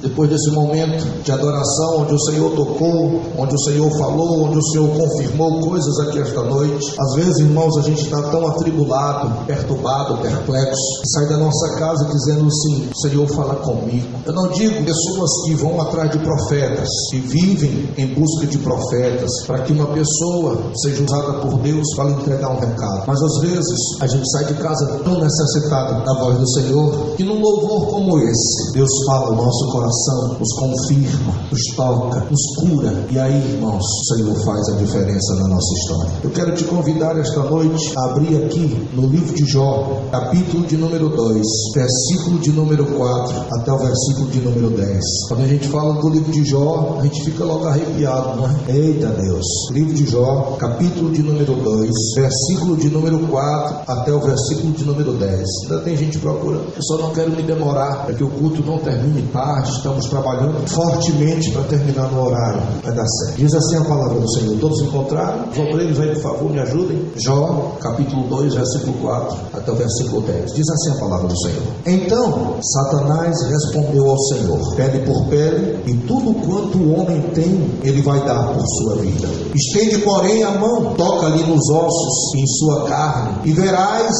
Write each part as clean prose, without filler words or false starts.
depois desse momento de adoração, onde o Senhor tocou, onde o Senhor falou, onde o Senhor confirmou coisas aqui esta noite. Às vezes, irmãos, a gente está tão atribulado, perturbado, perplexo, sai da nossa casa dizendo assim: Senhor, fala comigo. Eu não digo pessoas que vão atrás de profetas, que vivem em busca de profetas, para que uma pessoa seja usada por Deus para lhe entregar um recado. Mas às vezes a gente sai de casa tão necessitado da voz do Senhor, que num louvor como esse, Deus fala o nosso coração, nos confirma, nos toca, nos cura. E aí, irmãos, o Senhor faz a diferença na nossa história. Eu quero te convidar esta noite a abrir aqui no livro de Jó, capítulo de número 2, versículo de número 4 até o versículo de número 10. Quando a gente fala do livro de Jó, a gente fica logo arrepiado, não é? Eita Deus! Livro de Jó, capítulo de número 2, versículo de número 4 até o versículo de número 10. Ainda tem gente procurando. Eu só não quero me demorar, para que o culto não termine em paz. Estamos trabalhando fortemente para terminar no horário. Vai dar certo. Diz assim a palavra do Senhor. Todos encontraram? Os obreiros aí, por favor, me ajudem. Jó, capítulo 2, versículo 4 até o versículo 10. Diz assim a palavra do Senhor. Então Satanás respondeu ao Senhor: pele por pele, e tudo quanto o homem tem, ele vai dar por sua vida. Estende, porém, a mão, toca-lhe nos ossos, em sua carne, e verás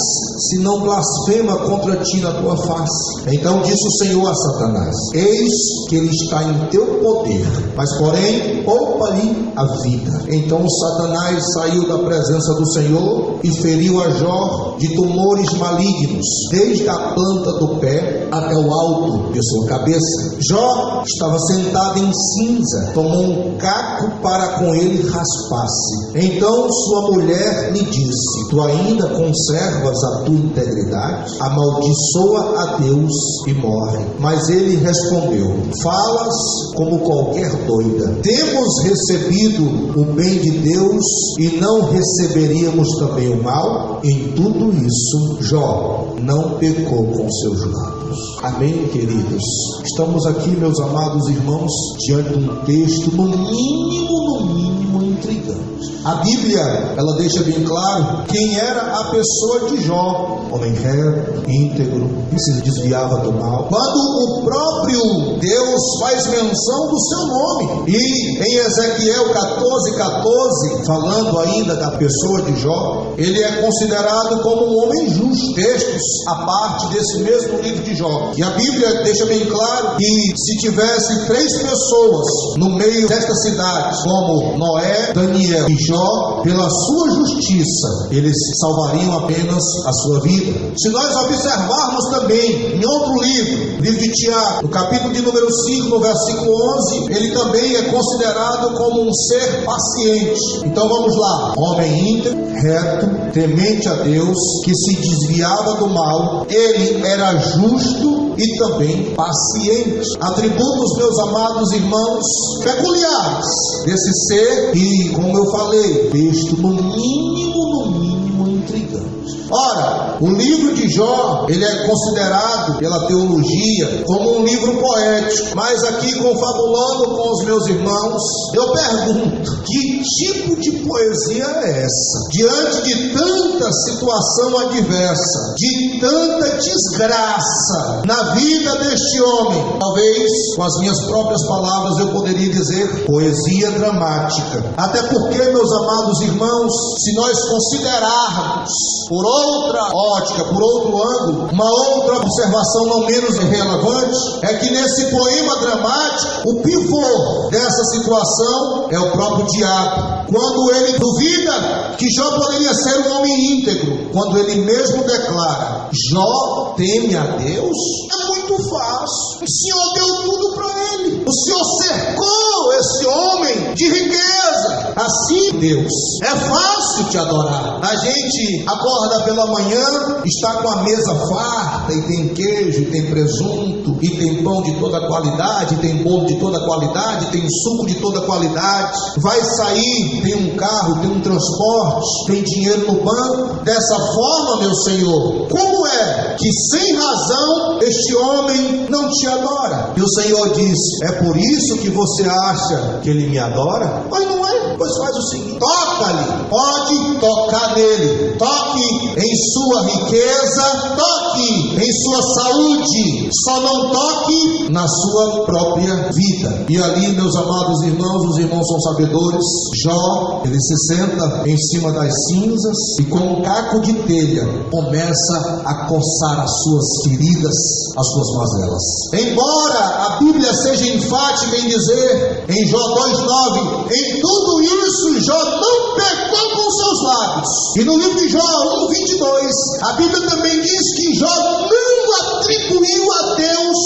se não blasfema contra ti na tua face. Então disse o Senhor a Satanás: eis que ele está em teu poder, mas porém poupa-lhe a vida. Então Satanás saiu da presença do Senhor e feriu a Jó de tumores malignos, desde a planta do pé até o alto de sua cabeça. Jó estava sentado em cinza, tomou um caco para com ele raspasse. Então sua mulher lhe disse: tu ainda conservas a tua integridade? Amaldiçoa a Deus e morre. Mas ele respondeu: falas como qualquer doida. Temos recebido o bem de Deus e não receberíamos também o mal? Em tudo isso, Jó não pecou com seus lábios. Amém, queridos? Estamos aqui, meus amados irmãos, diante de um texto no mínimo intrigante. A Bíblia, ela deixa bem claro quem era a pessoa de Jó: homem reto, íntegro, que se desviava do mal. Quando o próprio Deus faz menção do seu nome, e em Ezequiel 14:14, falando ainda da pessoa de Jó, ele é considerado como um homem justo. Textos a parte desse mesmo livro de Jó. E a Bíblia deixa bem claro que se tivesse 3 pessoas no meio desta cidade, como Noé, Daniel e Jó, pela sua justiça, eles salvariam apenas a sua vida. Se nós observarmos também em outro livro, livro de Tiago, no capítulo de número 5, no versículo 11, ele também é considerado como um ser paciente. Então vamos lá: homem íntegro, reto, temente a Deus, que se desviava do mal, ele era justo e também paciente. Atributos, meus amados irmãos, peculiares desse ser, e como eu falei, texto no mínimo intrigante. Ora, o livro de Jó, ele é considerado pela teologia como um livro poético. Mas aqui, confabulando com os meus irmãos, eu pergunto: que tipo de poesia é essa? Diante de tanta situação adversa, de tanta desgraça na vida deste homem, talvez, com as minhas próprias palavras, eu poderia dizer poesia dramática. Até porque, meus amados irmãos, se nós considerarmos por outra ótica, por outro ângulo, uma outra observação não menos relevante, é que nesse poema dramático, o pivô dessa situação é o próprio diabo. Quando ele duvida que Jó poderia ser um homem íntegro, quando ele mesmo declara: Jó teme a Deus, é muito fácil. O Senhor deu tudo para ele. O Senhor cercou esse homem de riqueza. Assim, Deus, é fácil te adorar. A gente acorda pela manhã, está com a mesa farta, e tem queijo, e tem presunto, e tem pão de toda qualidade, tem bolo de toda qualidade, tem suco de toda qualidade. Vai sair, tem um carro, tem um transporte, tem dinheiro no banco. Dessa forma, meu Senhor, como é que sem razão este homem não te adora? E o Senhor diz: é por isso que você acha que ele me adora? Mas não é. Pois faz o seguinte: toca-lhe, pode tocar nele, toque em sua riqueza, toque em sua saúde, só não toque na sua própria vida. E ali, meus amados irmãos, os irmãos são sabedores, Jó, ele se senta em cima das cinzas e com um caco de telha começa a coçar as suas feridas, as suas mazelas. Embora a Bíblia seja enfática em dizer, em Jó 2,9, em tudo isso Jó não pecou com seus lábios. E no livro de Jó 1,22, a Bíblia também diz que Jó não atribuiu a Deus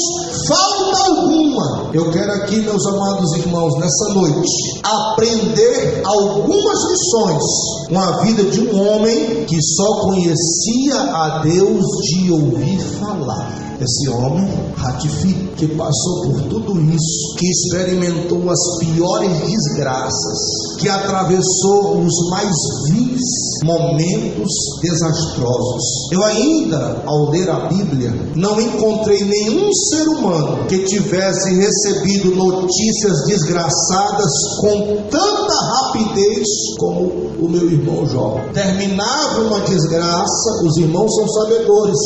falta alguma. Eu quero aqui, meus amados irmãos, nessa noite, aprender algumas lições com a vida de um homem que só conhecia a Deus de ouvir falar. Esse homem, Ratifi, que passou por tudo isso, que experimentou as piores desgraças, que atravessou os mais vis momentos desastrosos. Eu ainda, ao ler a Bíblia, não encontrei nenhum ser humano que tivesse recebido notícias desgraçadas com tanta rapidez como o meu irmão Jó. Terminava uma desgraça, os irmãos são sabedores,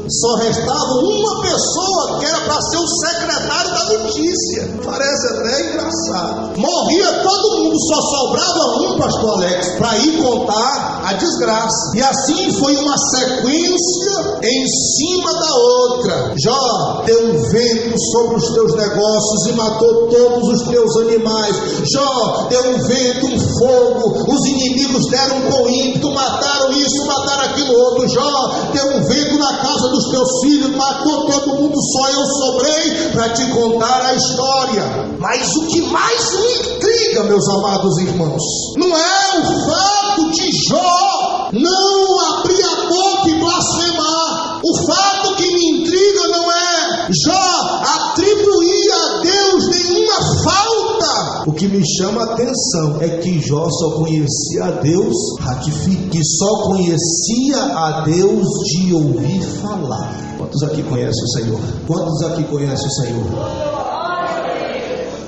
só restava uma pessoa que era para ser o secretário da notícia. Parece até engraçado. Morria todo mundo, só sobrava um, pastor Alex, para ir contar a desgraça. E assim foi uma sequência em cima da outra. Jó, deu um vento sobre os teus negócios e matou todos os teus animais. Jó, deu um vento, um fogo, os inimigos deram com ímpeto, mataram isso, mataram aquilo outro. Jó, deu um vento na casa dos teus filhos, matou todo mundo, só eu sobrei para te contar a história. Mas o que mais me intriga, meus amados irmãos, não é o fato de Jó não abrir a boca e blasfemar. O fato que me intriga não é Jó atribuir a Deus nenhuma falta. O que me chama a atenção é que Jó só conhecia a Deus, Ratifi, que só conhecia a Deus de ouvir falar. Quantos aqui conhecem o Senhor? Quantos aqui conhecem o Senhor?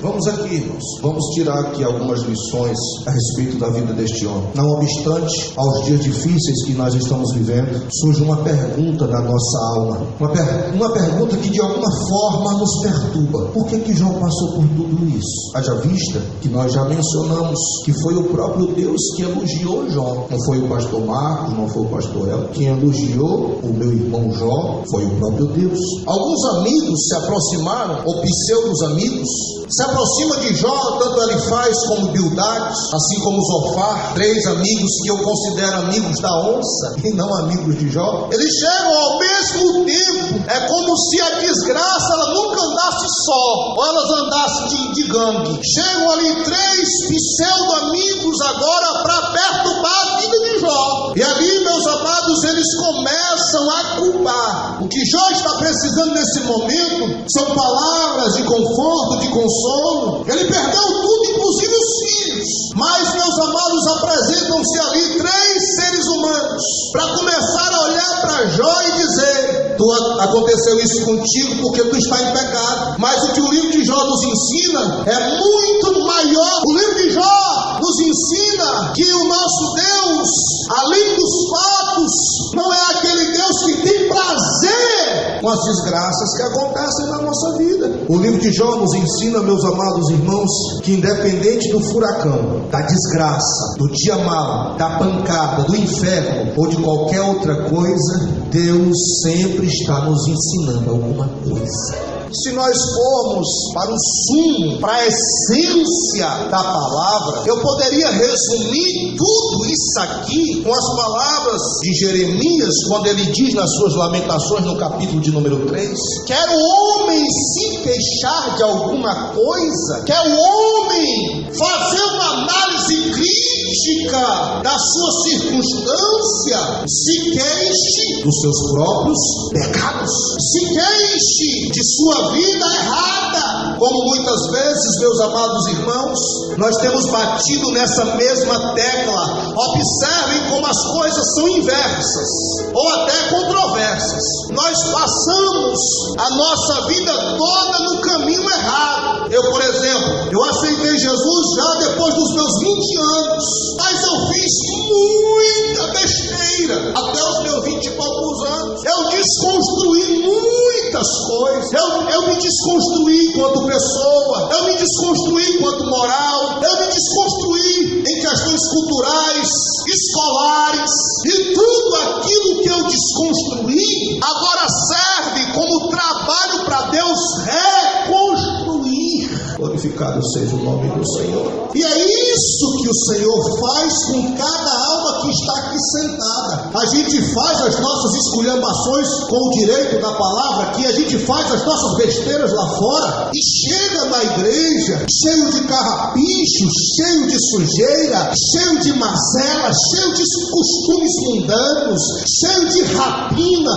Vamos aqui, irmãos, vamos tirar aqui algumas lições a respeito da vida deste homem. Não obstante, aos dias difíceis que nós estamos vivendo, surge uma pergunta na nossa alma, uma pergunta que de alguma forma nos perturba. Por que Jó passou por tudo isso? Haja vista que nós já mencionamos que foi o próprio Deus que elogiou Jó. Não foi o pastor Marcos, não foi o pastor El. Quem elogiou o meu irmão Jó foi o próprio Deus. Alguns amigos se aproximaram, ou pseudos amigos, se aproxima de Jó, tanto Elifaz como Bildade, assim como Zofar, 3 amigos que eu considero amigos da onça e não amigos de Jó. Eles chegam ao mesmo tempo. É como se a desgraça ela nunca andasse só, ou elas andassem de gangue. Chegam ali 3 pseudo-amigos agora para perturbar a vida de Jó. E ali, meus amados, eles começam a culpar. O que Jó está precisando nesse momento são palavras de conforto, de consolo. Ele perdeu tudo, inclusive os filhos. Mas, meus amados, apresentam-se ali 3 seres humanos para começar a olhar para Jó e dizer: aconteceu isso contigo porque tu está em pecado. Mas o que o livro de Jó nos ensina é muito maior. O livro de Jó nos ensina que o nosso Deus, além dos fatos, não é aquele Deus que tem prazer com as desgraças que acontecem na nossa vida. O livro de Jó nos ensina, meus amados irmãos, que independente do furacão, da desgraça, do dia mau, da pancada, do inferno ou de qualquer outra coisa, Deus sempre está nos ensinando alguma coisa. Se nós formos para o sumo, para a essência da palavra, eu poderia resumir tudo isso aqui com as palavras de Jeremias, quando ele diz nas suas lamentações no capítulo de número 3, quer o homem se queixar de alguma coisa, quer o homem fazer uma análise crítica da sua circunstância, se queixe dos seus próprios pecados, se queixe de sua vida errada. Como muitas vezes, meus amados irmãos, nós temos batido nessa mesma tecla. Observem como as coisas são inversas ou até controversas. Nós passamos a nossa vida toda no caminho errado. Eu, por exemplo, Eu aceitei Jesus já depois dos meus 20 anos, mas eu fiz muita besteira até os meus 20 e poucos anos. Eu desconstruí muitas coisas. Eu me desconstruí enquanto pessoa, eu me desconstruí enquanto moral, eu me desconstruí em questões culturais, escolares, e tudo aquilo que eu desconstruí agora serve como trabalho para Deus reconstruir. Glorificado seja o nome do Senhor. E é isso que o Senhor faz com cada alma que está aqui sentada. A gente faz as nossas esculhambações com o direito da palavra aqui, a gente faz as nossas besteiras lá fora e chega na igreja cheio de carrapichos, cheio de sujeira, cheio de mazela, cheio de costumes mundanos, cheio de rapina,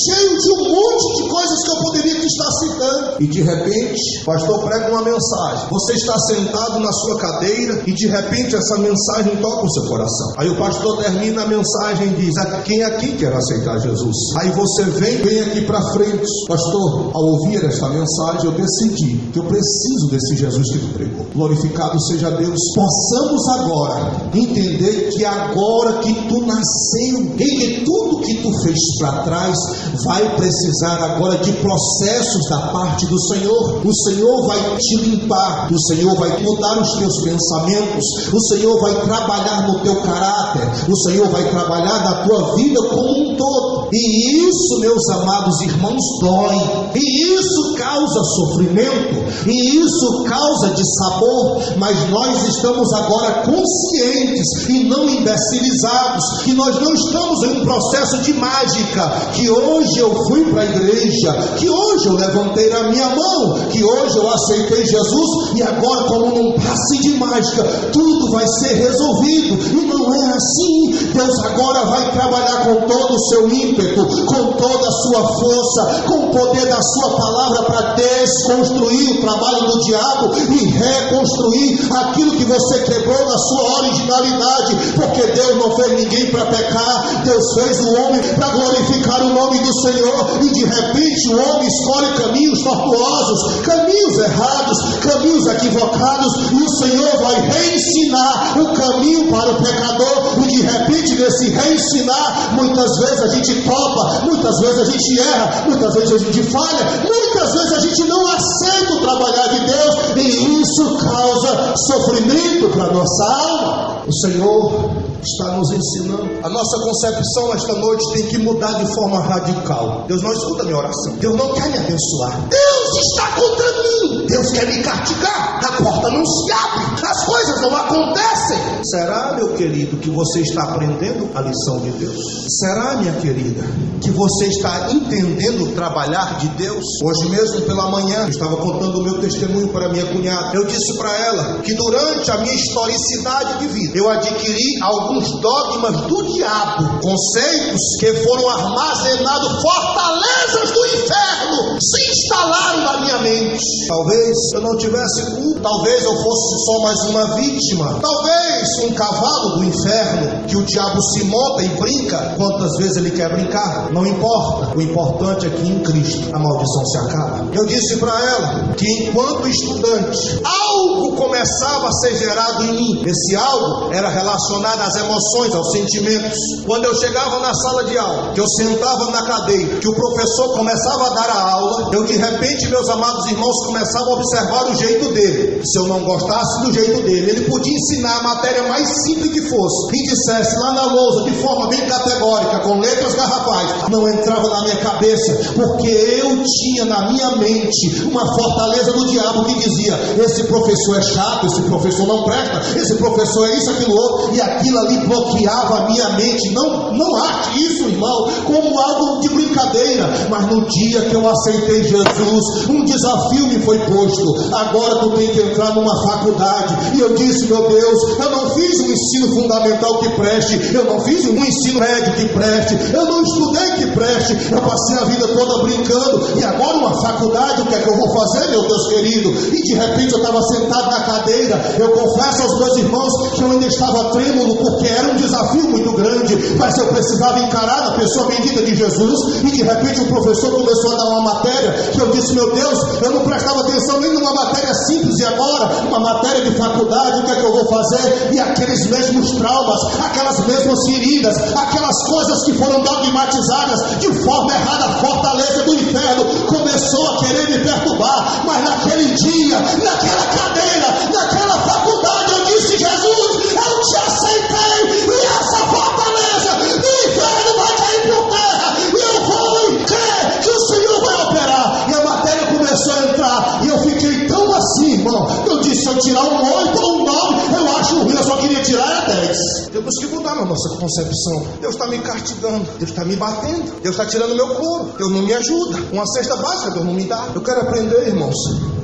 cheio de um monte de coisas que eu poderia estar citando. E de repente, o pastor prega uma mensagem. Você está sentado na sua cadeira e de repente essa mensagem toca o seu coração. Aí o pastor termina a mensagem e diz: quem aqui quer aceitar Jesus? Aí você vem aqui para frente. Pastor, ao ouvir esta mensagem eu decidi que eu preciso desse Jesus que tu pregou. Glorificado seja Deus. Possamos agora entender que agora que tu nasceu, e que tudo que tu fez para trás vai precisar agora de processos da parte do Senhor. O Senhor vai te limpar, o Senhor vai mudar os teus pensamentos, o Senhor vai trabalhar no teu caráter, o Senhor vai trabalhar na tua vida como um todo. E isso, meus amados irmãos, dói, e isso causa sofrimento, e isso causa dissabor, mas nós estamos agora conscientes e não imbecilizados, que nós não estamos em um processo de mágica, que hoje eu fui para a igreja, que hoje eu levantei a minha mão, que hoje eu aceitei Jesus e agora, como num passe de mágica, tudo vai ser resolvido. E não é assim. Deus agora vai trabalhar com todo o seu ímpeto, com toda a sua força, com o poder da sua palavra para desconstruir o trabalho do diabo e reconstruir aquilo que você quebrou na sua originalidade, porque Deus não fez ninguém para pecar, Deus fez o homem para glorificar o nome do Senhor. E de repente o homem escolhe caminhos tortuosos, caminhos errados, caminhos equivocados, e o Senhor vai reensinar o caminho para o pecador. E de repente, nesse reensinar, muitas vezes a gente topa, muitas vezes a gente erra, muitas vezes a gente falha, muitas vezes a gente não aceita o trabalhar de Deus, e isso causa sofrimento para a nossa alma. O Senhor está nos ensinando. A nossa concepção esta noite tem que mudar de forma radical. Deus não escuta a minha oração, Deus não quer me abençoar, Deus está contra mim, Deus quer me castigar, a porta não se abre, as coisas não acontecem. Será, meu querido, que você está aprendendo a lição de Deus? Será, minha querida, que você está entendendo o trabalhar de Deus? Hoje mesmo pela manhã eu estava contando o meu testemunho para minha cunhada. Eu disse para ela que durante a minha historicidade de vida eu adquiri alguns dogmas do diabo, conceitos que foram armazenados, fortalezas do inferno se instalaram na minha mente. Talvez eu não tivesse culpa, talvez eu fosse só mais uma vítima, talvez um cavalo do inferno que o diabo se monta e brinca quantas vezes ele quer brincar, não importa. O importante é que em Cristo a maldição se acaba. Eu disse para ela que enquanto estudante algo começava a ser gerado em mim. Esse algo era relacionado às emoções, aos sentimentos. Quando eu chegava na sala de aula, que eu sentava na cadeira, que o professor começava a dar a aula, eu de repente, meus amados irmãos, começava a observar o jeito dele. Se eu não gostasse do jeito dele, ele podia ensinar a matéria mais simples que fosse e dissesse lá na lousa de forma bem categórica, com letras garrafais, não entrava na minha cabeça, porque eu tinha na minha mente uma fortaleza do diabo que dizia: esse professor é chato, esse professor não presta, esse professor é isso, aquilo outro, e aquilo ali bloqueava a minha mente. Não ache isso, irmão, como algo de brincadeira, mas no dia que eu aceitei Jesus, um desafio me foi posto: agora tu tem que entrar numa faculdade. E eu disse: meu Deus, eu não fiz um ensino ensino fundamental que preste, eu não fiz um ensino médio que preste, eu não estudei que preste, eu passei a vida toda brincando, e agora uma faculdade, o que é que eu vou fazer, meu Deus querido? E de repente eu estava sentado na cadeira, eu confesso aos meus irmãos que eu ainda estava trêmulo, porque era um desafio muito grande, mas eu precisava encarar a pessoa bendita de Jesus, e de repente o professor começou a dar uma matéria, que eu disse, meu Deus, eu não prestava atenção nem numa matéria simples, e agora, uma matéria de faculdade, o que é que eu vou fazer? E aqueles mesmos traumas, aquelas mesmas feridas, aquelas coisas que foram dogmatizadas de forma errada, a fortaleza do inferno começou a querer me perturbar, mas naquele dia, naquela cadeira, naquela faculdade, eu disse, Jesus, eu te aceitei, e essa fortaleza do inferno vai cair por terra, e eu vou crer que o Senhor vai operar. E a matéria começou a entrar, e eu fiquei tão assim, irmão, eu disse, se eu tirar um 8 ou um 9, eu acho ruim, eu só queria tirar 10. Temos que mudar na nossa concepção. Deus está me castigando, Deus está me batendo, Deus está tirando meu couro, Deus não me ajuda, uma cesta básica Deus não me dá. Eu quero aprender, irmãos,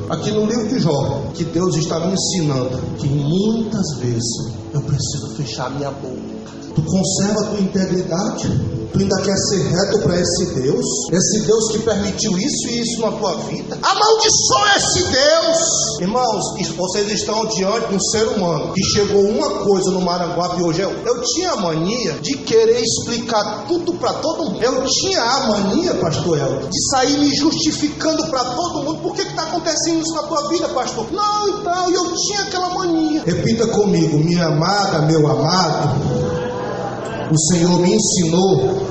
aqui no livro de Jó, que Deus está me ensinando que muitas vezes eu preciso fechar minha boca. Tu conserva a tua integridade? Tu ainda quer ser reto para esse Deus que permitiu isso e isso na tua vida? Amaldiçoa esse Deus! Irmãos, vocês estão diante de um ser humano que chegou uma coisa no Maranguape e hoje eu tinha a mania de querer explicar tudo para todo mundo. Eu tinha a mania, pastor El, de sair me justificando para todo mundo. Por que está acontecendo isso na tua vida, pastor? Não, e tal, e eu tinha aquela mania. Repita comigo, minha amada, meu amado. O Senhor me ensinou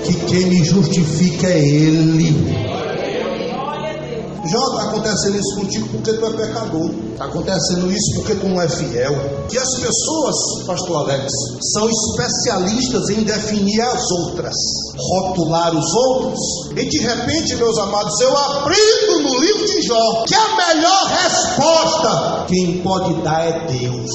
que quem me justifica é Ele. Já está acontecendo isso contigo porque tu é pecador. Está acontecendo isso porque tu não é fiel. E as pessoas, pastor Alex, são especialistas em definir as outras, rotular os outros. E de repente, meus amados, eu aprendo no livro de Jó que a melhor resposta quem pode dar é Deus.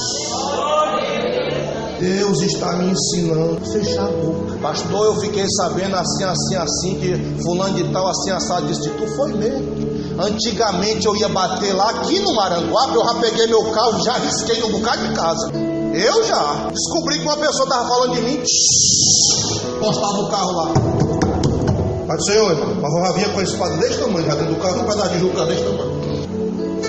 Deus está me ensinando a fechar a boca. Pastor, eu fiquei sabendo assim, que fulano de tal, assim, assado, disse, tu foi mesmo. Antigamente eu ia bater lá, aqui no Maranguape, eu já peguei meu carro, já risquei um bocado de casa. Eu já descobri que uma pessoa estava falando de mim, postava o carro lá. Mas Senhor, irmão, mas eu já vinha com a espada desse tamanho, já dentro do carro, um pedaço de juca desse tamanho.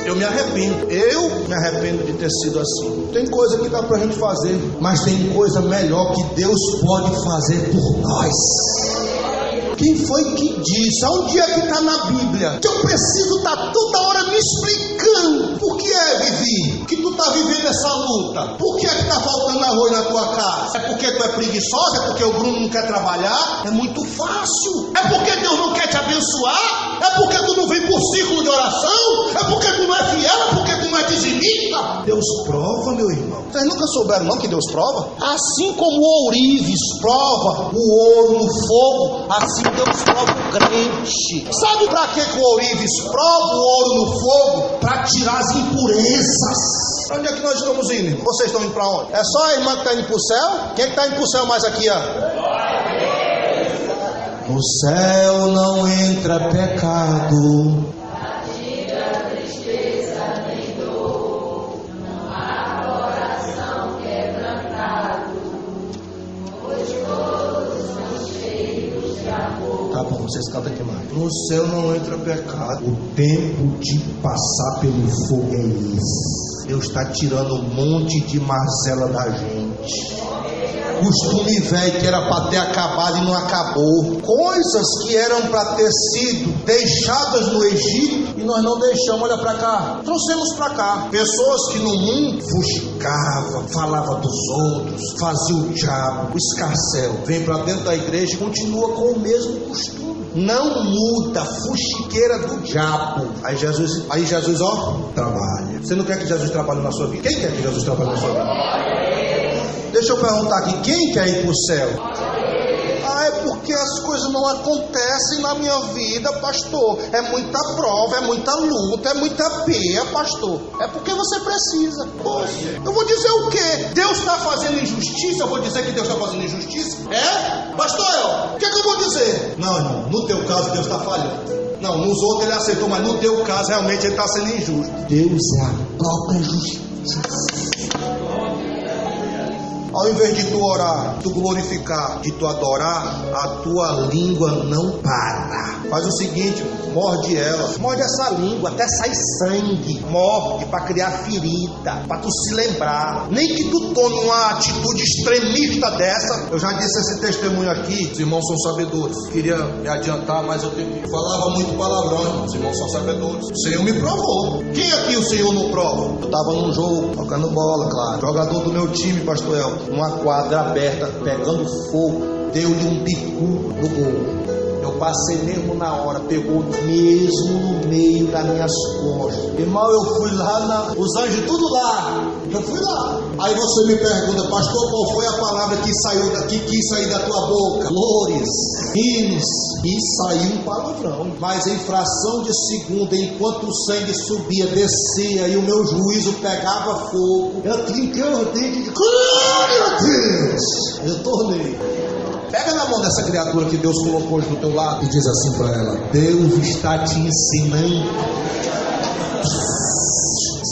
Eu me arrependo de ter sido assim. Tem coisa que dá pra gente fazer, mas tem coisa melhor que Deus pode fazer por nós. Quem foi que disse? Onde é que está na Bíblia que eu preciso estar toda hora me explicando? Por que é, Vivi, que tu está vivendo essa luta? Por que é que está faltando arroz na tua casa? É porque tu é preguiçosa? É porque o Bruno não quer trabalhar? É muito fácil. É porque Deus não quer te abençoar? É porque tu não vem por círculo de oração? É porque tu não é fiel? É porque tu não é dizimista? Deus prova, meu irmão. Vocês nunca souberam não que Deus prova? Assim como o ourives prova o ouro no fogo, assim Deus prova o crente. Sabe para que o ourives prova o ouro no fogo? Para tirar as impurezas. Para onde é que nós estamos indo, irmão? Vocês estão indo para onde? É só a irmã que está indo para o céu? Quem está indo para o céu mais aqui, ó? No céu não entra pecado. Tá bom, vocês cantam aqui mais. No céu não entra pecado. O tempo de passar pelo fogo é esse. Deus está tirando um monte de mazela da gente. Costume velho que era para ter acabado e não acabou. Coisas que eram para ter sido deixadas no Egito e nós não deixamos. Olha para cá, trouxemos para cá. Pessoas que no mundo fuxicavam, falavam dos outros, faziam o diabo, o escarcel. Vem para dentro da igreja e continua com o mesmo costume. Não muda, fuxiqueira do diabo. Aí Jesus, ó, trabalha. Você não quer que Jesus trabalhe na sua vida? Quem quer que Jesus trabalhe na sua vida? Deixa eu perguntar aqui, quem quer ir para o céu? Ah, é porque as coisas não acontecem na minha vida, pastor. É muita prova, é muita luta, é muita peia, pastor. É porque você precisa. Poxa, eu vou dizer o quê? Deus está fazendo injustiça? Eu vou dizer que Deus está fazendo injustiça? É? Pastor, o que é que eu vou dizer? Não, irmão, no teu caso Deus está falhando. Não, nos outros ele aceitou, mas no teu caso realmente ele está sendo injusto. Deus é a própria justiça. Ao invés de tu orar, tu glorificar, de tu adorar, a tua língua não para. Faz o seguinte, morde ela, morde essa língua até sair sangue, morde para criar ferida, para tu se lembrar. Nem que tu tome uma atitude extremista dessa. Eu já disse esse testemunho aqui, os irmãos são sabedores. Queria me adiantar, mas eu falava muito palavrão, irmãos. Os irmãos são sabedores. O Senhor me provou. Quem aqui o Senhor não prova? Eu estava num jogo, tocando bola, claro. Jogador do meu time, pastor Elton, numa quadra aberta, pegando fogo, deu-lhe um bico no gol. Eu passei mesmo na hora, pegou mesmo no meio das minhas costas. Irmão, eu fui lá, os anjos tudo lá. Eu fui lá. Aí você me pergunta, pastor, qual foi a palavra que saiu daqui, quis sair da tua boca? Flores, hinos. E saiu um palavrão. Mas em fração de segundo, enquanto o sangue subia, descia e o meu juízo pegava fogo, eu trinquei os dentes de glória a Deus. Eu tornei. Pega na mão dessa criatura que Deus colocou hoje do teu lado e diz assim para ela: Deus está te ensinando.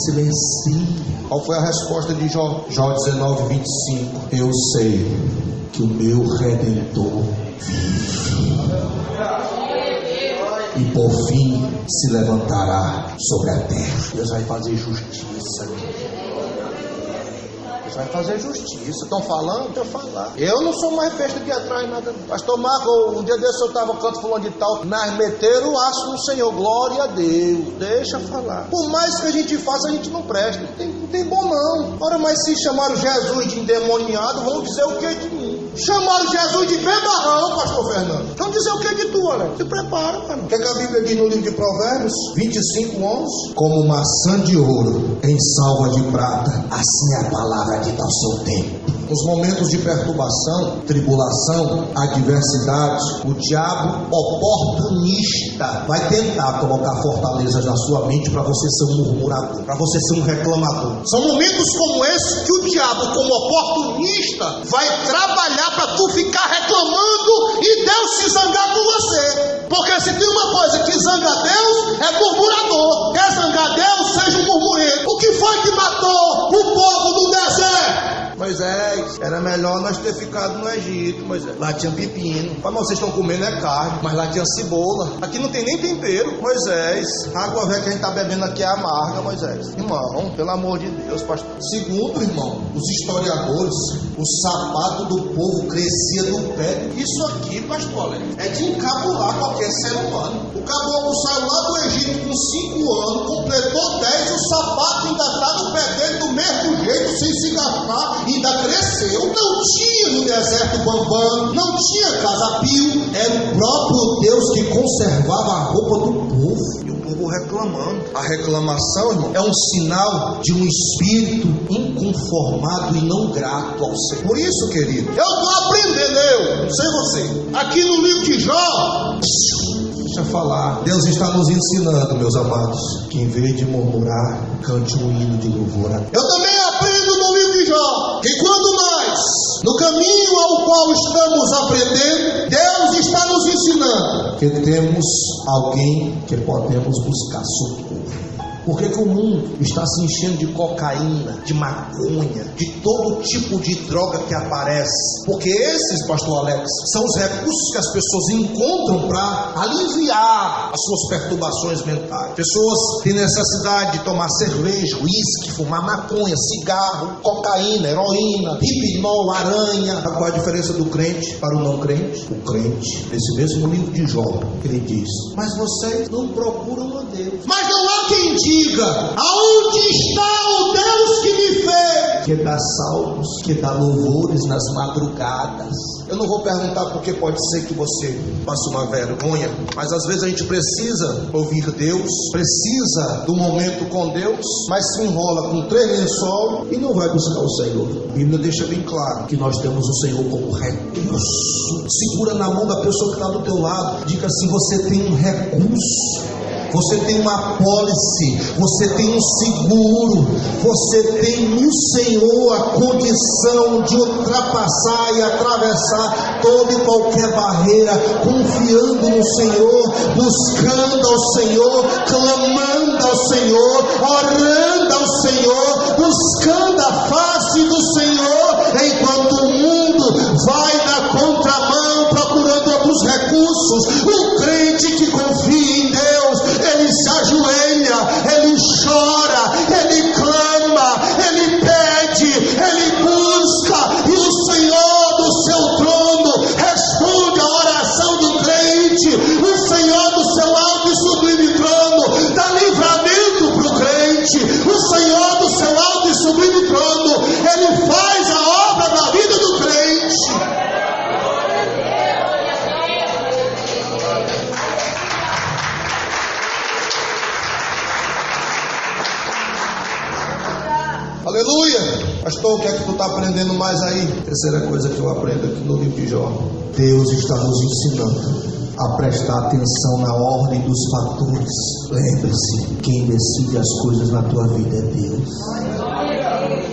Silencie. Qual foi a resposta de Jó? Jó 19:25. Eu sei que o meu Redentor vive e por fim se levantará sobre a terra. Deus vai fazer justiça. Vai fazer justiça. Estão falando? Deixa eu falar. Eu não sou mais besta de atrás, nada. Pastor Marco, um dia desse eu estava canto fulano de tal, mas meteram o aço no Senhor. Glória a Deus. Deixa eu falar. Por mais que a gente faça, a gente não presta. Não tem bom não. Ora, mas se chamaram Jesus de endemoniado, vão dizer o que de mim? Chamaram Jesus de bebarrão, pastor Fernando. Vão dizer o que de tu, Alex? Se prepara, mano. O que a Bíblia diz no livro de Provérbios 25:11? Como maçã de ouro em salva de prata, assim é a palavra de dar o seu tempo. Nos momentos de perturbação, tribulação, adversidade, o diabo oportunista vai tentar colocar fortalezas na sua mente para você ser um murmurador, para você ser um reclamador. São momentos como esse que o diabo, como oportunista, vai trabalhar para tu ficar reclamando e Deus se zangar com você. Porque se tem uma coisa que zanga Deus, é murmurador. Quer zangar Deus, seja um murmurento. O que foi que matou o povo do deserto? Moisés, era melhor nós ter ficado no Egito, Moisés. Lá tinha pepino. Mas vocês estão comendo é carne, mas lá tinha cebola. Aqui não tem nem tempero. Moisés, a água velha que a gente está bebendo aqui é amarga, Moisés. Irmão, pelo amor de Deus, pastor. Segundo, irmão, os historiadores, o sapato do povo crescia do pé. Isso aqui, pastor Alex, é de encabular qualquer ser humano. O caboclo saiu lá do Egito com 5 anos, completou 10, o sapato ainda está no pé dele do mesmo jeito, sem se gastar. Ainda cresceu. Não tinha no deserto bambam, não tinha casapio. Era o próprio Deus que conservava a roupa do povo. E o povo reclamando. A reclamação, irmão, é um sinal de um espírito inconformado e não grato ao Senhor. Por isso, querido, eu estou aprendendo, eu, não sei você, aqui no livro de Jó. Deixa eu falar. Deus está nos ensinando, meus amados, que em vez de murmurar, cante um hino de louvor. Eu também aprendo no livro de Jó que quando nós, no caminho ao qual estamos aprendendo, Deus está nos ensinando que temos alguém que podemos buscar socorro. Por que o mundo está se enchendo de cocaína, de maconha, de todo tipo de droga que aparece? Porque esses, pastor Alex, são os recursos que as pessoas encontram para aliviar as suas perturbações mentais. Pessoas têm necessidade de tomar cerveja, uísque, fumar maconha, cigarro, cocaína, heroína, hipnol, aranha. Sabe qual é a diferença do crente para o não crente? O crente, nesse mesmo livro de Jó, ele diz: mas vocês não procuram a Deus. Mas não há quem diga: aonde está o Deus que me fez? Que dá salmos, que dá louvores nas madrugadas. Eu não vou perguntar porque pode ser que você passe uma vergonha, mas às vezes a gente precisa ouvir Deus, precisa do momento com Deus, mas se enrola com 3 lençol e não vai buscar o Senhor. A Bíblia deixa bem claro que nós temos o Senhor como recurso. Segura na mão da pessoa que está do teu lado, diga assim: você tem um recurso. Você tem uma apólice, você tem um seguro, você tem no Senhor a condição de ultrapassar e atravessar toda e qualquer barreira, confiando no Senhor, buscando ao Senhor, clamando ao Senhor, orando ao Senhor, buscando a face do Senhor, enquanto Aleluia! Pastor, o que é que tu está aprendendo mais aí? Terceira coisa que eu aprendo aqui no livro de Jó. Deus está nos ensinando a prestar atenção na ordem dos fatores. Lembre-se, quem decide as coisas na tua vida é Deus.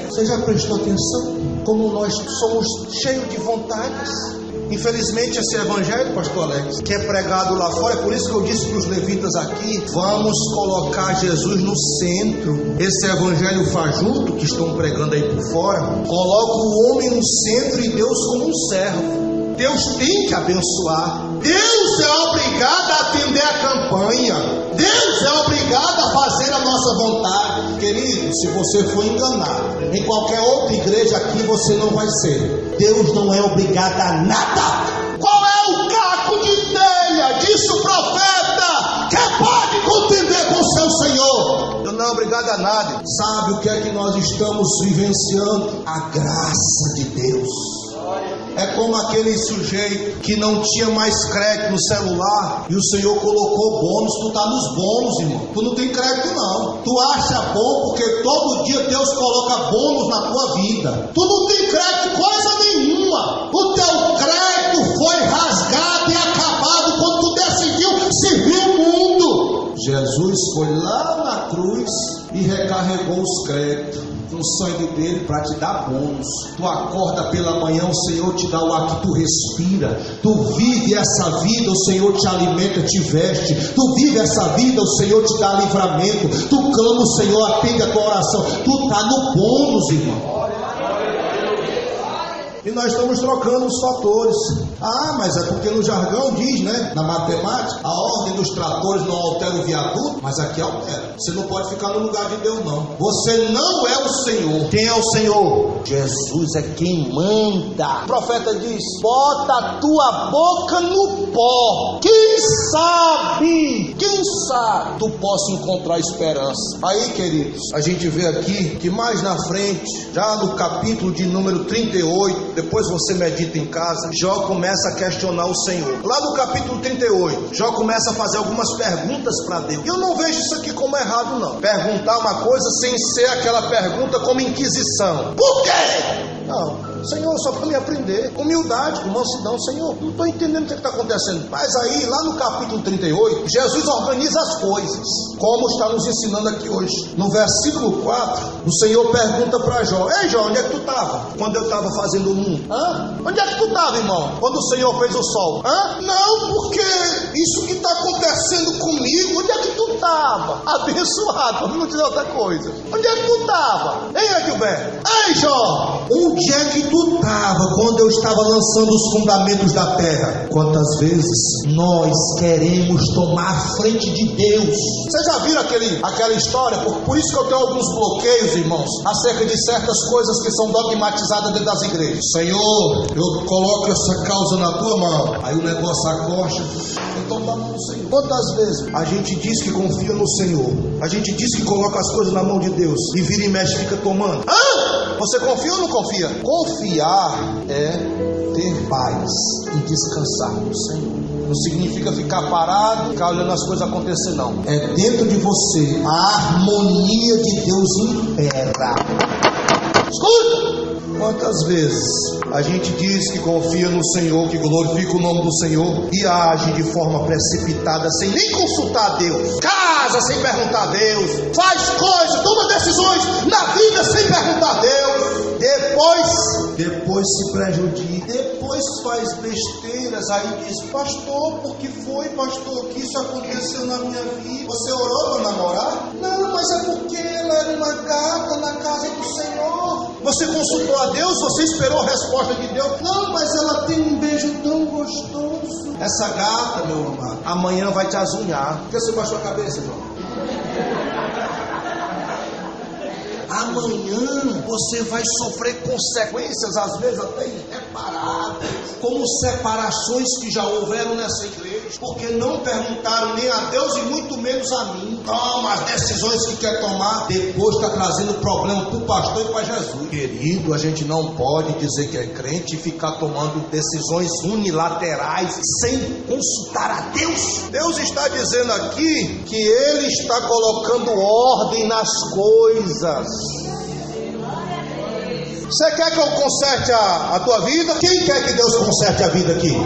Você já prestou atenção? Como nós somos cheios de vontades. Infelizmente esse evangelho, pastor Alex, que é pregado lá fora, é por isso que eu disse para os levitas aqui, vamos colocar Jesus no centro. Esse evangelho fajuto que estão pregando aí por fora, coloca o homem no centro e Deus como um servo. Deus tem que abençoar. Deus é obrigado a atender a campanha. Deus é obrigado a fazer a nossa vontade. Querido, se você for enganado em qualquer outra igreja aqui, você não vai ser. Deus não é obrigado a nada. Qual é o caco de telha? Disse o profeta, que pode contender com seu Senhor. Eu não é obrigado a nada. Sabe o que é que nós estamos vivenciando? A graça de Deus. É como aquele sujeito que não tinha mais crédito no celular e o Senhor colocou bônus. Tu tá nos bônus, irmão. Tu não tem crédito não. Tu acha bom porque todo dia Deus coloca bônus na tua vida. Tu não tem crédito coisa nenhuma. O teu crédito foi rasgado e acabado quando tu decidiu servir o mundo. Jesus foi lá na cruz e recarregou os créditos no sangue dele para te dar bônus. Tu acorda pela manhã, o Senhor te dá o ar que tu respira. Tu vive essa vida, o Senhor te alimenta, te veste. Tu vive essa vida, o Senhor te dá livramento. Tu clama, o Senhor atende a tua oração. Tu tá no bônus, irmão. E nós estamos trocando os fatores. Ah, mas é porque no jargão diz, né? Na matemática, a ordem dos tratores não altera o viaduto, mas aqui altera. Você não pode ficar no lugar de Deus, não. Você não é o Senhor. Quem é o Senhor? Jesus é quem manda. O profeta diz: bota a tua boca no pó. Quem sabe tu possa encontrar esperança. Aí, queridos, a gente vê aqui que mais na frente, já no capítulo de número 38, depois você medita em casa, Jó começa a questionar o Senhor. Lá no capítulo 38, Jó começa a fazer algumas perguntas para Deus. Eu não vejo isso aqui como errado, não. Perguntar uma coisa sem ser aquela pergunta como inquisição. Por quê? Não. Senhor, só para me aprender. Humildade, com mansidão. Senhor, não estou entendendo o que está acontecendo. Mas aí, lá no capítulo 38, Jesus organiza as coisas, como está nos ensinando aqui hoje. No versículo 4, o Senhor pergunta para Jó: ei Jó, onde é que tu estava quando eu estava fazendo o mundo? Onde é que tu estava, irmão, quando o Senhor fez o sol? Não, porque isso que está acontecendo comigo. Onde é que tu estava? Abençoado, para não dizer outra coisa. Onde é que tu estava? Ei, Edilberto. Ei, Jó, onde é que tu estava quando eu estava lançando os fundamentos da terra? Quantas vezes nós queremos tomar a frente de Deus? Vocês já viram aquela história? Por isso que eu tenho alguns bloqueios, irmãos, acerca de certas coisas que são dogmatizadas dentro das igrejas. Senhor, eu coloco essa causa na tua mão. Aí o negócio acocha. Então tá na mão do Senhor. Quantas vezes a gente diz que confia no Senhor, a gente diz que coloca as coisas na mão de Deus e vira e mexe, fica tomando. Você confia ou não confia? Confiar é ter paz e descansar no Senhor. Não significa ficar parado, ficar olhando as coisas acontecer, não. É dentro de você a harmonia de Deus impera. Escuta! Quantas vezes a gente diz que confia no Senhor, que glorifica o nome do Senhor e age de forma precipitada, sem nem consultar a Deus, casa sem perguntar a Deus, faz coisas, toma decisões na vida sem perguntar a Deus, depois se prejudica, depois faz besteiras, aí diz: pastor, por que foi, pastor, que isso aconteceu na minha vida? Você orou para namorar? Não, mas é porque ela era uma gata na casa do Senhor. Você consultou a Deus? Você esperou a resposta de Deus? Não, mas ela tem um beijo tão gostoso. Essa gata, meu amado, amanhã vai te azunhar. Por que você baixou a cabeça, irmão? Amanhã você vai sofrer consequências, às vezes até irreparáveis, como separações que já houveram nessa igreja, porque não perguntaram nem a Deus e muito menos a mim. Toma as decisões que quer tomar, depois está trazendo problema para o pastor e para Jesus. Querido, a gente não pode dizer que é crente e ficar tomando decisões unilaterais sem consultar a Deus. Deus está dizendo aqui que Ele está colocando ordem nas coisas. Você quer que eu conserte a tua vida? Quem quer que Deus conserte a vida aqui?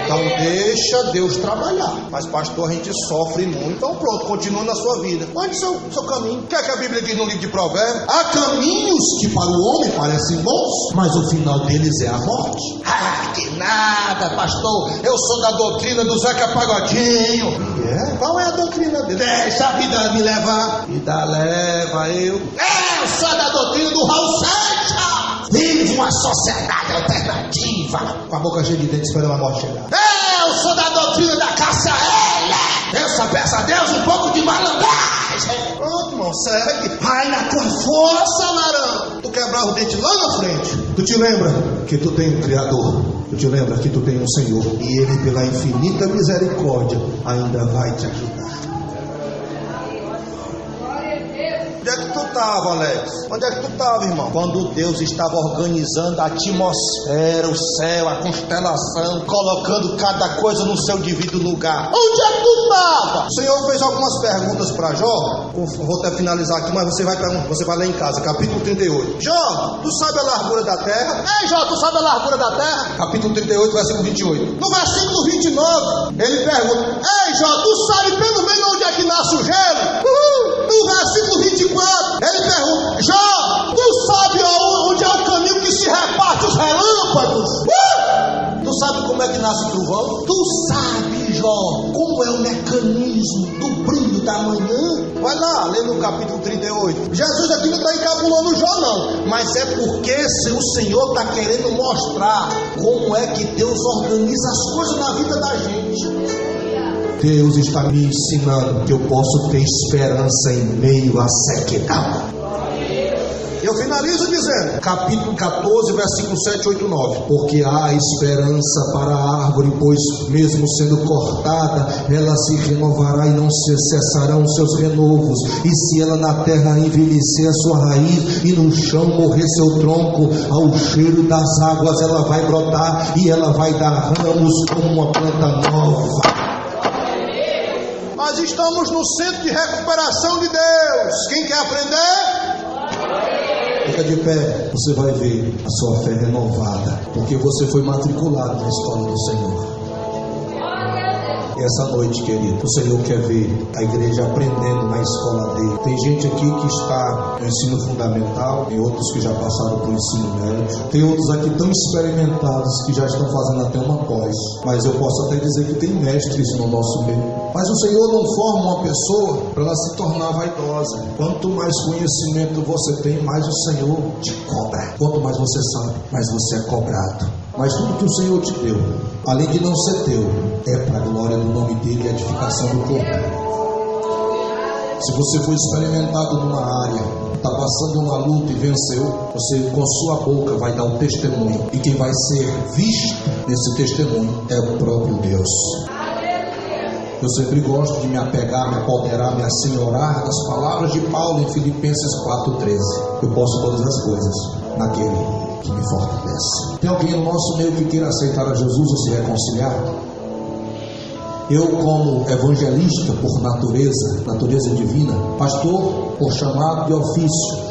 Então deixa Deus trabalhar. Mas pastor, a gente sofre muito. Então pronto, continua na sua vida. Mande seu caminho. O que é que a Bíblia diz no livro de Provérbios? Há caminhos que para o homem parecem bons, mas o final deles é a morte. Ah, que nada, pastor. Eu sou da doutrina do Zeca Pagodinho. Qual é a doutrina dele? Deixa a vida me levar. Vida leva eu. Eu sou da doutrina do Raul Seixas. Vive uma sociedade alternativa. Com a boca cheia de dentes esperando a morte chegar. Eu sou da doutrina da Cássia Eller. Eu só peço a Deus um pouco de malandragem. Pronto, irmão, segue. Vai na tua força, Larão. Tu quebrar o dente lá na frente. Tu te lembra que tu tem um Criador. Tu te lembra que tu tem um Senhor. E Ele, pela infinita misericórdia, ainda vai te ajudar. Onde é que tu estava, Alex? Onde é que tu estava, irmão? Quando Deus estava organizando a atmosfera, o céu, a constelação, colocando cada coisa no seu devido lugar. Onde é que tu estava? O Senhor fez algumas perguntas para Jó. Vou até finalizar aqui, mas você vai ler em casa, capítulo 38. Jó, tu sabe a largura da terra? Ei, Jó, tu sabe a largura da terra? Capítulo 38, versículo 28. No versículo 29, ele pergunta: ei, Jó, tu sabe pelo menos onde é que nasce o gelo? No versículo 24, ele pergunta: Jó, tu sabe onde é o caminho que se reparte os relâmpagos? Tu sabe como é que nasce o trovão? Tu sabe, Jó, como é o mecanismo do brilho da manhã? Vai lá, lê no capítulo 38. Jesus aqui não está encabulando Jó, não. Mas é porque o Senhor está querendo mostrar como é que Deus organiza as coisas na vida da gente. Deus está me ensinando que eu posso ter esperança em meio à sequidão. Eu finalizo dizendo, capítulo 14, versículo 7, 8, 9. Porque há esperança para a árvore, pois mesmo sendo cortada, ela se renovará e não se cessarão os seus renovos. E se ela na terra envelhecer a sua raiz e no chão morrer seu tronco, ao cheiro das águas ela vai brotar e ela vai dar ramos como uma planta nova. Nós estamos no centro de recuperação de Deus. Quem quer aprender? Fica de pé, você vai ver a sua fé renovada, porque você foi matriculado na escola do Senhor. E essa noite, querido, o Senhor quer ver a igreja aprendendo na escola dele. Tem gente aqui que está no ensino fundamental, tem outros que já passaram para o ensino médio, tem outros aqui tão experimentados que já estão fazendo até uma pós. Mas eu posso até dizer que tem mestres no nosso meio. Mas o Senhor não forma uma pessoa para ela se tornar vaidosa. Quanto mais conhecimento você tem, mais o Senhor te cobra. Quanto mais você sabe, mais você é cobrado. Mas tudo que o Senhor te deu, além de não ser teu, é para a glória do nome dele e a edificação do corpo. Se você foi experimentado numa área, está passando uma luta e venceu, você com sua boca vai dar um testemunho. E quem vai ser visto nesse testemunho é o próprio Deus. Eu sempre gosto de me apegar, me apoderar, me assenhorar das palavras de Paulo em Filipenses 4,13. Eu posso todas as coisas naquele que me fortalece. Tem alguém no nosso meio que queira aceitar a Jesus ou se reconciliar? Eu, como evangelista por natureza divina, pastor por chamado de ofício,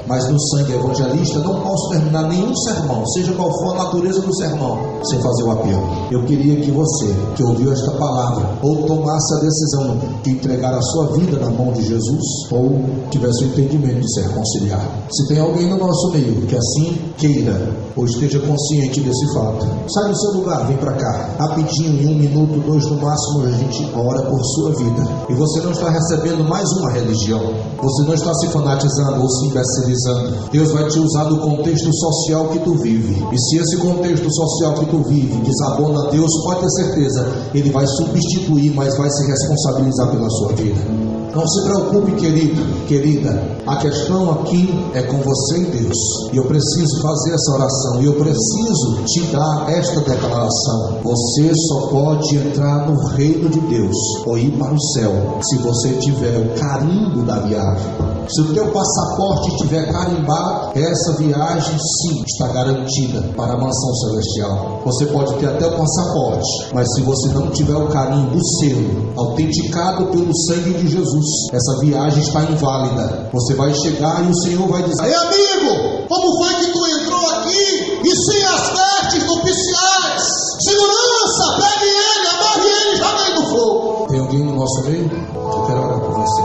mas no sangue evangelista, não posso terminar nenhum sermão, seja qual for a natureza do sermão, sem fazer o apelo. Eu queria que você, que ouviu esta palavra, ou tomasse a decisão de entregar a sua vida na mão de Jesus, ou tivesse o entendimento de se reconciliar. Se tem alguém no nosso meio que assim queira, ou esteja consciente desse fato, sai do seu lugar, vem para cá, rapidinho, em 1 minuto, 2 no máximo, a gente ora por sua vida. E você não está recebendo mais uma religião, você não está se fanatizando ou se imbecilizando. Deus vai te usar no contexto social que tu vive. E se esse contexto social que tu vive desabona a Deus, pode ter certeza, Ele vai substituir, mas vai se responsabilizar pela sua vida. Não se preocupe, querido, querida. A questão aqui é com você e Deus. E eu preciso fazer essa oração. E eu preciso te dar esta declaração. Você só pode entrar no reino de Deus ou ir para o céu se você tiver o carimbo da viagem. Se o teu passaporte estiver carimbado, essa viagem sim está garantida para a mansão celestial. Você pode ter até o passaporte, mas se você não tiver o carimbo, o selo, autenticado pelo sangue de Jesus, essa viagem está inválida. Você vai chegar e o Senhor vai dizer: ei amigo, como foi que tu entrou aqui e sem as vestes nupciais? Segurança, pegue ele, amarre ele e jogue ele no fogo. Tem alguém no nosso meio? Eu quero orar por você.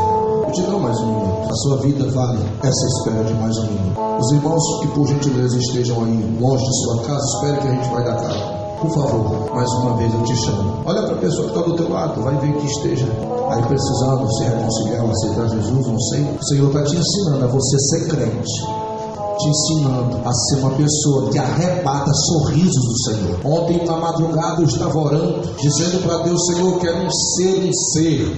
Eu te dou mais um minuto. A sua vida vale essa espera de mais um minuto. Os irmãos que por gentileza estejam aí longe de sua casa, espere que a gente vai dar cara. Por favor, mais uma vez eu te chamo. Olha para a pessoa que está do teu lado, vai ver que esteja aí precisando se reconciliar, aceitar Jesus, não sei. O Senhor está te ensinando a você ser crente, te ensinando a ser uma pessoa que arrebata sorrisos do Senhor. Ontem na madrugada eu estava orando, dizendo para Deus: Senhor, eu quero um ser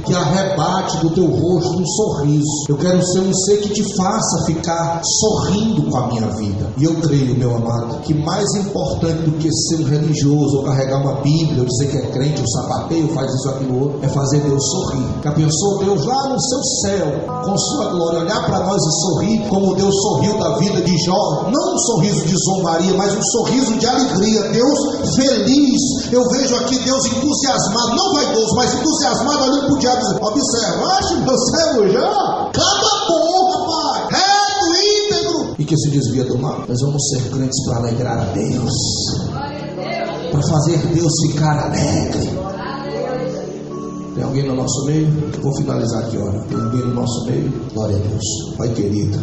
que arrebate do teu rosto um sorriso. Eu quero ser um ser que te faça ficar sorrindo com a minha vida. E eu creio, meu amado, que mais importante do que ser um religioso, ou carregar uma Bíblia, ou dizer que é crente, ou sapateio, faz isso, aquilo outro, é fazer Deus sorrir. Já pensou Deus lá no seu céu, com sua glória, olhar para nós e sorrir como Deus sorriu da vida de Jó? Não um sorriso de zombaria, mas um sorriso de alegria. Deus feliz. Eu vejo aqui Deus entusiasmado, não vaidoso, mas entusiasmado, olhando para o diabo e dizendo: observa, acho meu servo já, cada bom, rapaz, reto, íntegro, e que se desvia do mal. Nós vamos ser crentes para alegrar a Deus, para fazer Deus ficar alegre. Tem alguém no nosso meio? Eu vou finalizar aqui, olha. Tem alguém no nosso meio? Glória a Deus. Pai querido,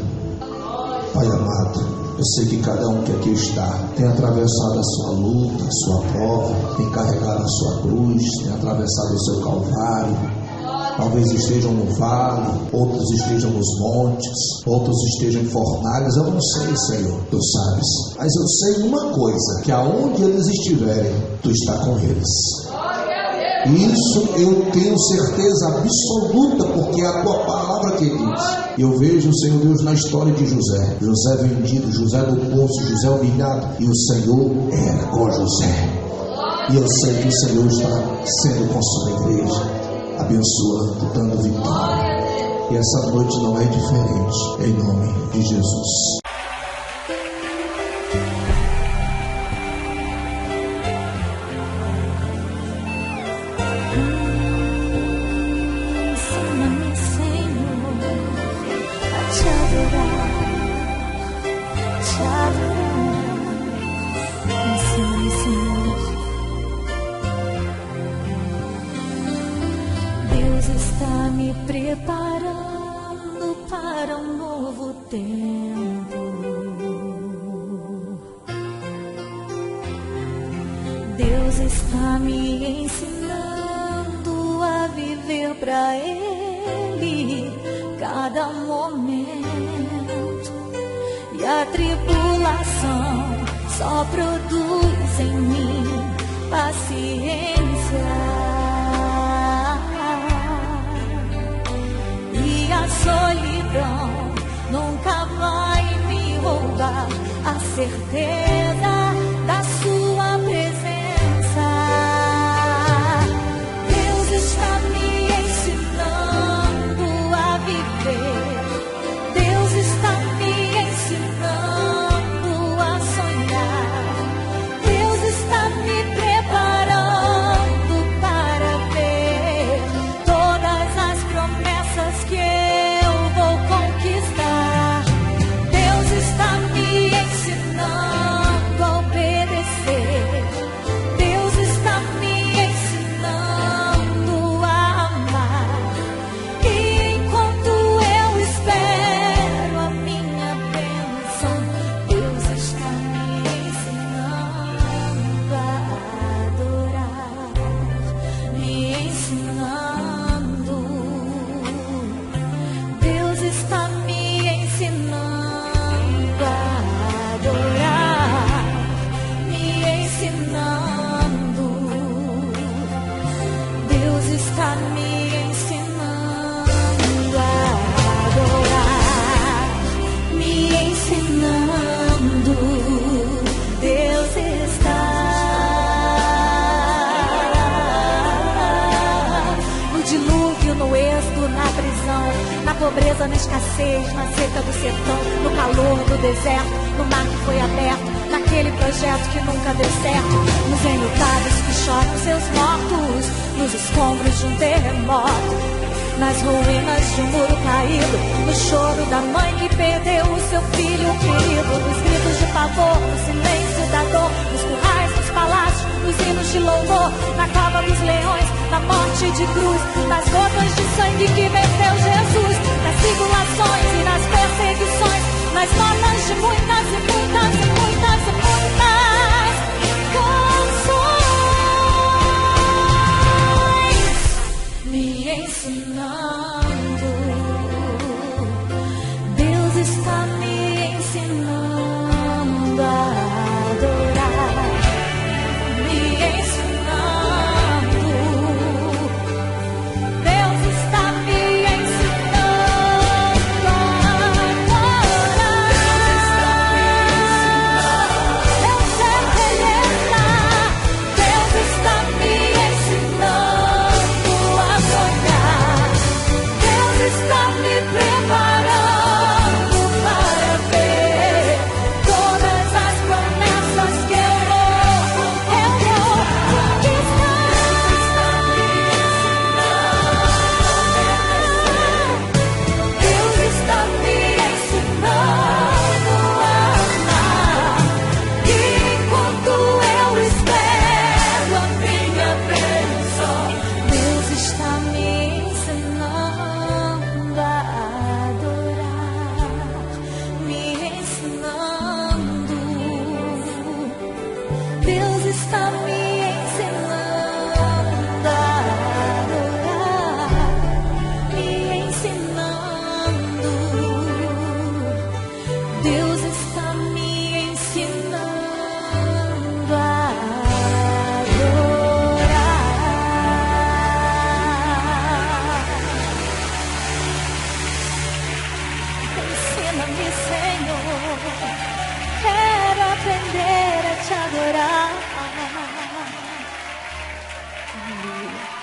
Pai amado, eu sei que cada um que aqui está tem atravessado a sua luta, a sua prova, tem carregado a sua cruz, tem atravessado o seu calvário. Talvez estejam no vale, outros estejam nos montes, outros estejam em fornalhas. Eu não sei, Senhor, Tu sabes. Mas eu sei uma coisa: que aonde eles estiverem, Tu está com eles. Isso eu tenho certeza absoluta, porque é a Tua palavra que diz. Eu vejo, Senhor Deus, na história de José. José vendido, José do poço, José humilhado, e o Senhor era com José. E eu sei que o Senhor está sendo com sua igreja, abençoando, dando vitória. E essa noite não é diferente, em nome de Jesus. Deus está me preparando para um novo tempo. Deus está me ensinando a viver para Ele cada momento. E a tribulação só produz em mim paciência. E a solidão nunca vai me roubar a certeza da sua presença. Deus está me ensinando a viver. Deus está me ensinando a sonhar. Deus está me preparando para ver todas as promessas que eu vou conquistar. Deus está me ensinando seca do sertão, no calor do deserto, no mar que foi aberto, naquele projeto que nunca deu certo, nos enlutados que choram seus mortos, nos escombros de um terremoto, nas ruínas de um muro caído, no choro da mãe que perdeu o seu filho querido, nos gritos de pavor, no silêncio da dor, nos currais, nos palácios, nos hinos de louvor, na cova dos leões, na morte de cruz, nas gotas de sangue que venceu Jesus, nas tribulações e nas perseguições, nas notas de muitas e muitas e muitas e muitas canções me ensinando. Deus está me ensinando a adorar, me ensinando. Deus está me ensinando a adorar. Eu sei que Ele está. Deus está me ensinando a sonhar. Deus está me preparando para ver todas as promessas que eu vou conquistar. Deus está me ensinando a amar. E enquanto eu espero a minha bênção, Deus está me ensinando a adorar, me ensinando. Deus está me ensinando a adorar, me ensinando. Deus está me ensinando a adorar. Ensina-me, Senhor, quero aprender a te adorar. Aleluia.